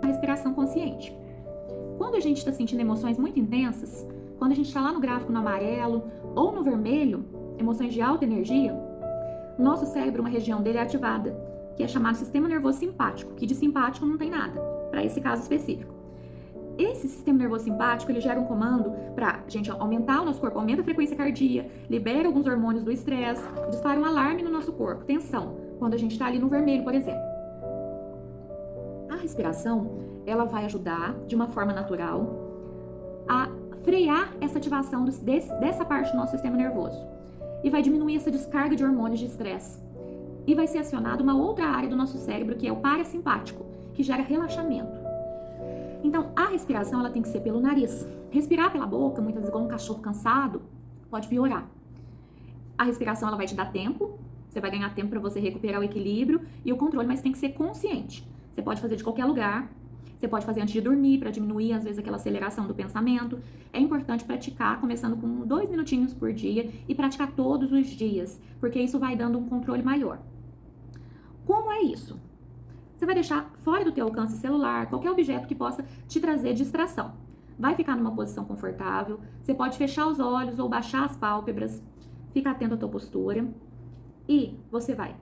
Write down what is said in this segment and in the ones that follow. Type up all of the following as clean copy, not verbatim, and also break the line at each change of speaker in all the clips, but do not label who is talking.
a respiração consciente. Quando a gente está sentindo emoções muito intensas, quando a gente está lá no gráfico no amarelo ou no vermelho, emoções de alta energia, nosso cérebro, uma região dele é ativada, que é chamado sistema nervoso simpático, que de simpático não tem nada, para esse caso específico. Esse sistema nervoso simpático, ele gera um comando para a gente aumentar o nosso corpo, aumenta a frequência cardíaca, libera alguns hormônios do estresse, dispara um alarme no nosso corpo, tensão, quando a gente está ali no vermelho, por exemplo. A respiração, ela vai ajudar, de uma forma natural, a frear essa ativação dessa parte do nosso sistema nervoso. E vai diminuir essa descarga de hormônios de estresse. E vai ser acionada uma outra área do nosso cérebro, que é o parasimpático, que gera relaxamento. Então, a respiração, ela tem que ser pelo nariz. Respirar pela boca, muitas vezes igual um cachorro cansado, pode piorar. A respiração, ela vai te dar tempo, você vai ganhar tempo para você recuperar o equilíbrio e o controle, mas tem que ser consciente. Você pode fazer de qualquer lugar, você pode fazer antes de dormir, para diminuir, às vezes, aquela aceleração do pensamento. É importante praticar, começando com 2 minutinhos por dia e praticar todos os dias, porque isso vai dando um controle maior. Como é isso? Você vai deixar fora do teu alcance celular, qualquer objeto que possa te trazer distração. Vai ficar numa posição confortável, você pode fechar os olhos ou baixar as pálpebras, fica atento à tua postura e você vai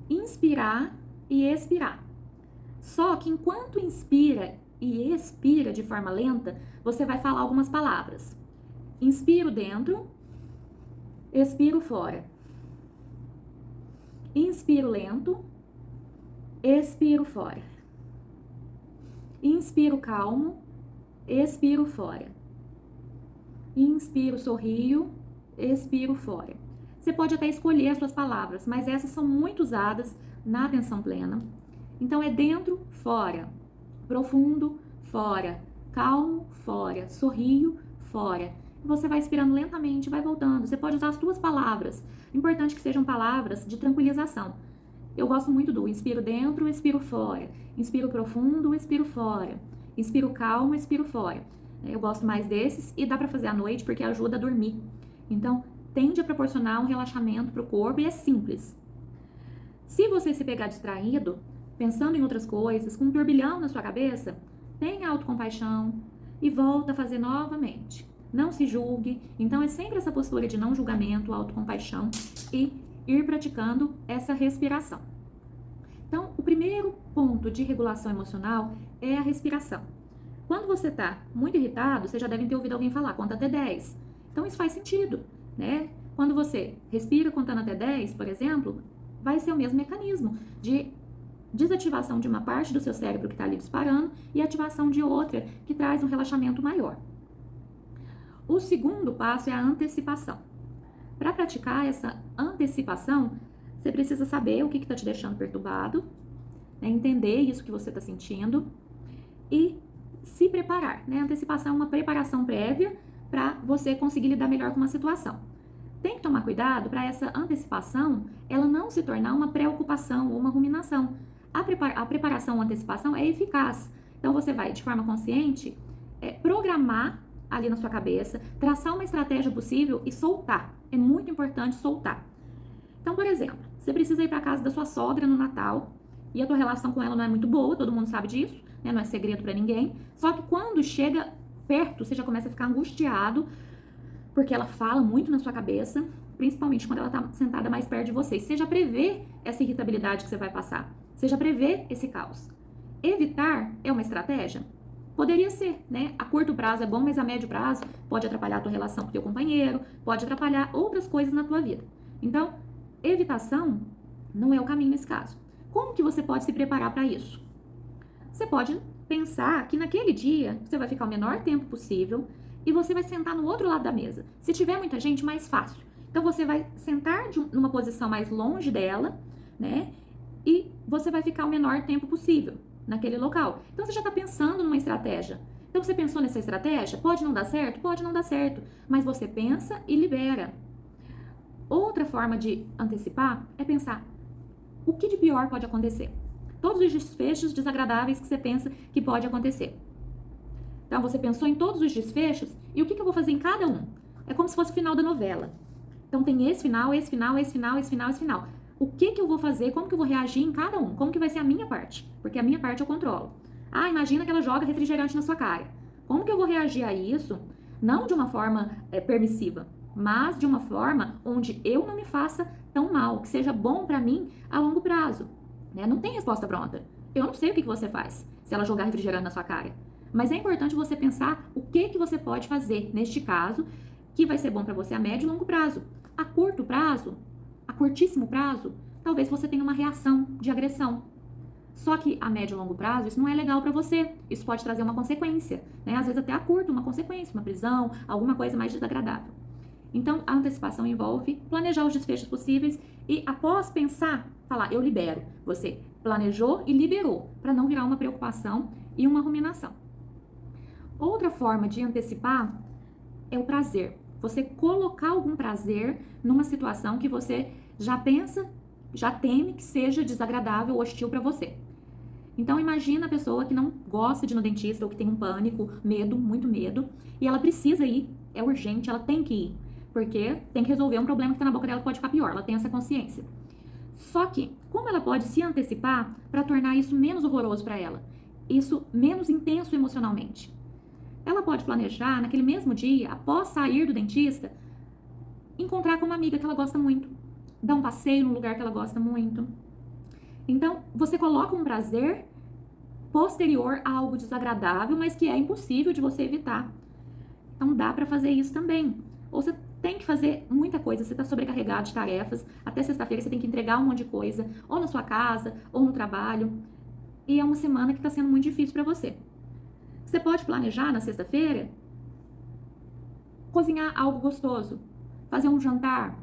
inspirar e expirar. Só que enquanto inspira e expira de forma lenta, você vai falar algumas palavras. Inspiro dentro, expiro fora. Inspiro lento, expiro fora. Inspiro calmo, expiro fora. Inspiro, sorrio, expiro fora. Você pode até escolher as suas palavras, mas essas são muito usadas na atenção plena. Então é dentro, fora. Profundo, fora. Calmo, fora. Sorrio, fora. Você vai expirando lentamente, vai voltando. Você pode usar as suas palavras. Importante que sejam palavras de tranquilização. Eu gosto muito do inspiro dentro, expiro fora. Inspiro profundo, expiro fora. Inspiro calmo, expiro fora. Eu gosto mais desses e dá pra fazer à noite porque ajuda a dormir. Então, tende a proporcionar um relaxamento pro corpo e é simples. Se você se pegar distraído, pensando em outras coisas, com um turbilhão na sua cabeça, tenha autocompaixão e volta a fazer novamente. Não se julgue. Então, é sempre essa postura de não julgamento, autocompaixão e ir praticando essa respiração. Então, o primeiro ponto de regulação emocional é a respiração. Quando você está muito irritado, você já deve ter ouvido alguém falar, conta até 10. Então, isso faz sentido, né? Quando você respira contando até 10, por exemplo, vai ser o mesmo mecanismo de desativação de uma parte do seu cérebro que está ali disparando e ativação de outra que traz um relaxamento maior. O segundo passo é a antecipação. Para praticar essa antecipação, você precisa saber o que está te deixando perturbado, né? Entender isso que você está sentindo e se preparar, né? A antecipação é uma preparação prévia para você conseguir lidar melhor com uma situação. Tem que tomar cuidado para essa antecipação ela não se tornar uma preocupação ou uma ruminação. A preparação ou antecipação é eficaz. Então você vai, de forma consciente, programar ali na sua cabeça, traçar uma estratégia possível e soltar. É muito importante soltar. Então, por exemplo, você precisa ir para casa da sua sogra no Natal e a tua relação com ela não é muito boa, todo mundo sabe disso, né? Não é segredo para ninguém. Só que quando chega perto, você já começa a ficar angustiado porque ela fala muito na sua cabeça, principalmente quando ela está sentada mais perto de você. Você já prevê essa irritabilidade que você vai passar. Você já prevê esse caos. Evitar é uma estratégia? Poderia ser, né? A curto prazo é bom, mas a médio prazo pode atrapalhar a tua relação com o teu companheiro, pode atrapalhar outras coisas na tua vida. Então, evitação não é o caminho nesse caso. Como que você pode se preparar para isso? Você pode pensar que naquele dia você vai ficar o menor tempo possível e você vai sentar no outro lado da mesa. Se tiver muita gente, mais fácil. Então, você vai sentar numa posição mais longe dela, né? E você vai ficar o menor tempo possível naquele local. Então, você já está pensando numa estratégia. Então, você pensou nessa estratégia? Pode não dar certo? Pode não dar certo. Mas você pensa e libera. Outra forma de antecipar é pensar o que de pior pode acontecer. Todos os desfechos desagradáveis que você pensa que pode acontecer. Então, você pensou em todos os desfechos e o que eu vou fazer em cada um? É como se fosse o final da novela. Então, tem esse final, esse final, esse final, esse final, esse final. O que eu vou fazer, como que eu vou reagir em cada um, como que vai ser a minha parte, porque a minha parte eu controlo. Ah, imagina que ela joga refrigerante na sua cara. Como que eu vou reagir a isso? Não de uma forma permissiva, mas de uma forma onde eu não me faça tão mal, que seja bom pra mim a longo prazo. Né? Não tem resposta pronta. Eu não sei o que você faz se ela jogar refrigerante na sua cara. Mas é importante você pensar o que você pode fazer neste caso que vai ser bom para você a médio e longo prazo. A curto prazo, a curtíssimo prazo, talvez você tenha uma reação de agressão. Só que a médio e longo prazo, isso não é legal para você. Isso pode trazer uma consequência, né? Às vezes até a curto, uma consequência, uma prisão, alguma coisa mais desagradável. Então, a antecipação envolve planejar os desfechos possíveis e, após pensar, falar, eu libero. Você planejou e liberou, para não virar uma preocupação e uma ruminação. Outra forma de antecipar é o prazer. Você colocar algum prazer numa situação que você já pensa, já teme que seja desagradável ou hostil para você. Então imagina a pessoa que não gosta de ir no dentista ou que tem um pânico, medo, muito medo, e ela precisa ir, é urgente, ela tem que ir, porque tem que resolver um problema que está na boca dela que pode ficar pior, ela tem essa consciência. Só que, como ela pode se antecipar para tornar isso menos horroroso para ela? Isso menos intenso emocionalmente? Ela pode planejar, naquele mesmo dia, após sair do dentista, encontrar com uma amiga que ela gosta muito, dar um passeio num lugar que ela gosta muito. Então, você coloca um prazer posterior a algo desagradável, mas que é impossível de você evitar. Então, dá para fazer isso também. Ou você tem que fazer muita coisa, você está sobrecarregado de tarefas, até sexta-feira você tem que entregar um monte de coisa, ou na sua casa, ou no trabalho, e é uma semana que está sendo muito difícil para você. Você pode planejar na sexta-feira, cozinhar algo gostoso, fazer um jantar,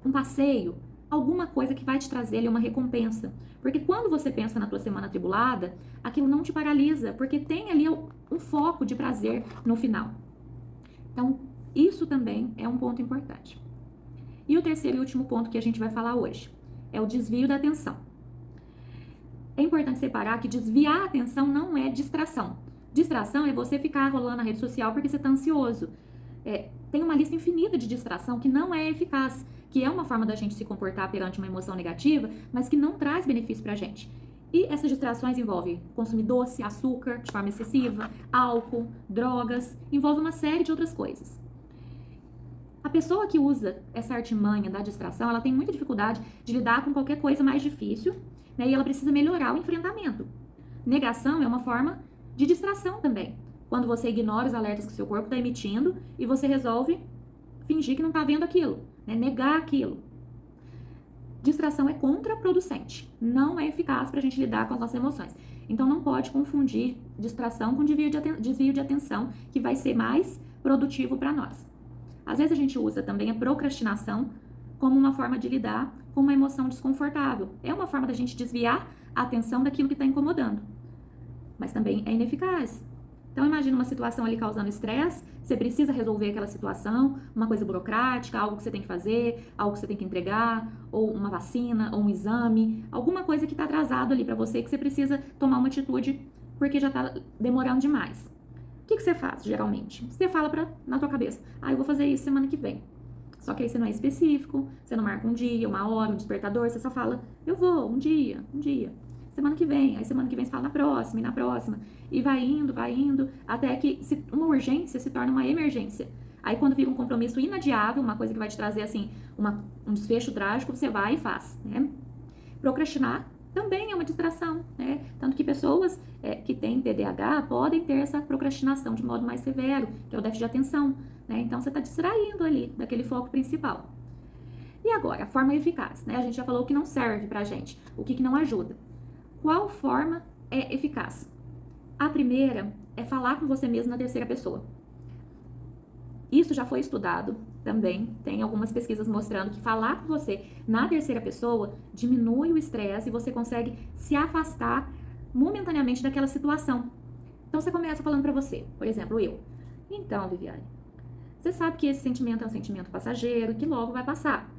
um passeio, alguma coisa que vai te trazer ali uma recompensa. Porque quando você pensa na tua semana atribulada, aquilo não te paralisa, porque tem ali um foco de prazer no final. Então, isso também é um ponto importante. E o terceiro e último ponto que a gente vai falar hoje é o desvio da atenção. É importante separar que desviar a atenção não é distração. Distração é você ficar rolando na rede social porque você está ansioso. Tem uma lista infinita de distração que não é eficaz, que é uma forma da gente se comportar perante uma emoção negativa, mas que não traz benefício pra gente. E essas distrações envolvem consumir doce, açúcar de forma excessiva, álcool, drogas, envolve uma série de outras coisas. A pessoa que usa essa artimanha da distração, ela tem muita dificuldade de lidar com qualquer coisa mais difícil, né? E ela precisa melhorar o enfrentamento. Negação é uma forma de distração também. Quando você ignora os alertas que o seu corpo está emitindo e você resolve fingir que não está vendo aquilo, né? Negar aquilo. Distração é contraproducente, não é eficaz para a gente lidar com as nossas emoções. Então não pode confundir distração com desvio de atenção, que vai ser mais produtivo para nós. Às vezes a gente usa também a procrastinação como uma forma de lidar com uma emoção desconfortável. É uma forma da gente desviar a atenção daquilo que está incomodando, mas também é ineficaz. Então imagina uma situação ali causando estresse, você precisa resolver aquela situação, uma coisa burocrática, algo que você tem que fazer, algo que você tem que entregar, ou uma vacina, ou um exame, alguma coisa que está atrasado ali para você, que você precisa tomar uma atitude porque já está demorando demais. O que você faz, geralmente? Você fala na tua cabeça, eu vou fazer isso semana que vem. Só que aí você não é específico, você não marca um dia, uma hora, um despertador, você só fala, eu vou, um dia. Semana que vem, aí semana que vem você fala na próxima, e na próxima, e vai indo, até que uma urgência se torna uma emergência. Aí quando vira um compromisso inadiável, uma coisa que vai te trazer assim, um desfecho trágico, você vai e faz, né? Procrastinar também é uma distração, né? Tanto que pessoas que têm TDAH podem ter essa procrastinação de modo mais severo, que é o déficit de atenção, né? Então você está distraindo ali daquele foco principal. E agora, a forma eficaz, né? A gente já falou o que não serve pra gente, o que não ajuda. Qual forma é eficaz? A primeira é falar com você mesmo na terceira pessoa. Isso já foi estudado também, tem algumas pesquisas mostrando que falar com você na terceira pessoa diminui o estresse e você consegue se afastar momentaneamente daquela situação. Então você começa falando pra você, por exemplo, eu. Então, Viviane, você sabe que esse sentimento é um sentimento passageiro, que logo vai passar.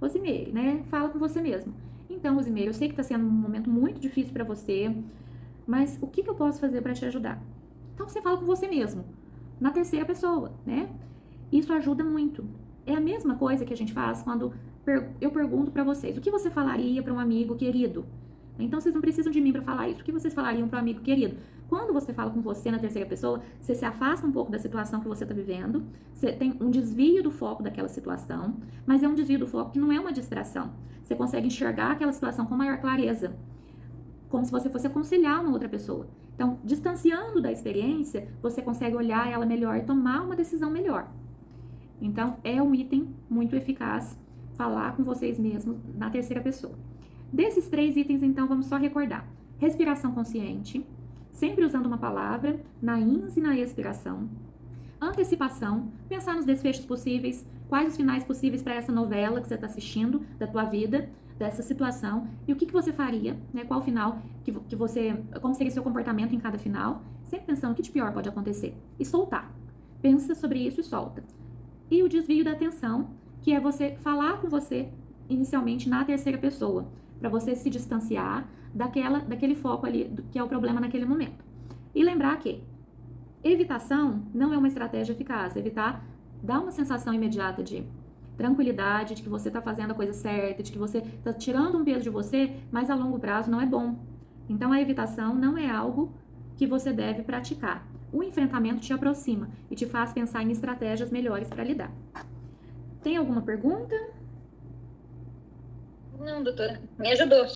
Rosimeire, né? Fala com você mesmo. Então, Rosimeire, eu sei que tá sendo um momento muito difícil pra você, mas o que eu posso fazer pra te ajudar? Então você fala com você mesmo, na terceira pessoa, né? Isso ajuda muito. É a mesma coisa que a gente faz quando eu pergunto pra vocês, o que você falaria pra um amigo querido? Então, vocês não precisam de mim para falar isso. O que vocês falariam para um amigo querido? Quando você fala com você na terceira pessoa, você se afasta um pouco da situação que você está vivendo, você tem um desvio do foco daquela situação, mas é um desvio do foco que não é uma distração. Você consegue enxergar aquela situação com maior clareza, como se você fosse aconselhar uma outra pessoa. Então, distanciando da experiência, você consegue olhar ela melhor e tomar uma decisão melhor. Então, é um item muito eficaz falar com vocês mesmos na terceira pessoa. Desses 3 itens, então, vamos só recordar. Respiração consciente, sempre usando uma palavra, na ins e na expiração. Antecipação, pensar nos desfechos possíveis, quais os finais possíveis para essa novela que você está assistindo, da tua vida, dessa situação, e o que você faria, né? Qual o final que você, como seria seu comportamento em cada final, sempre pensando o que de pior pode acontecer. E soltar. Pensa sobre isso e solta. E o desvio da atenção, que é você falar com você inicialmente na terceira pessoa, para você se distanciar daquele foco ali, que é o problema naquele momento. E lembrar que evitação não é uma estratégia eficaz. Evitar dá uma sensação imediata de tranquilidade, de que você está fazendo a coisa certa, de que você está tirando um peso de você, mas a longo prazo não é bom. Então, a evitação não é algo que você deve praticar. O enfrentamento te aproxima e te faz pensar em estratégias melhores para lidar. Tem alguma pergunta?
Não, doutora, me ajudou.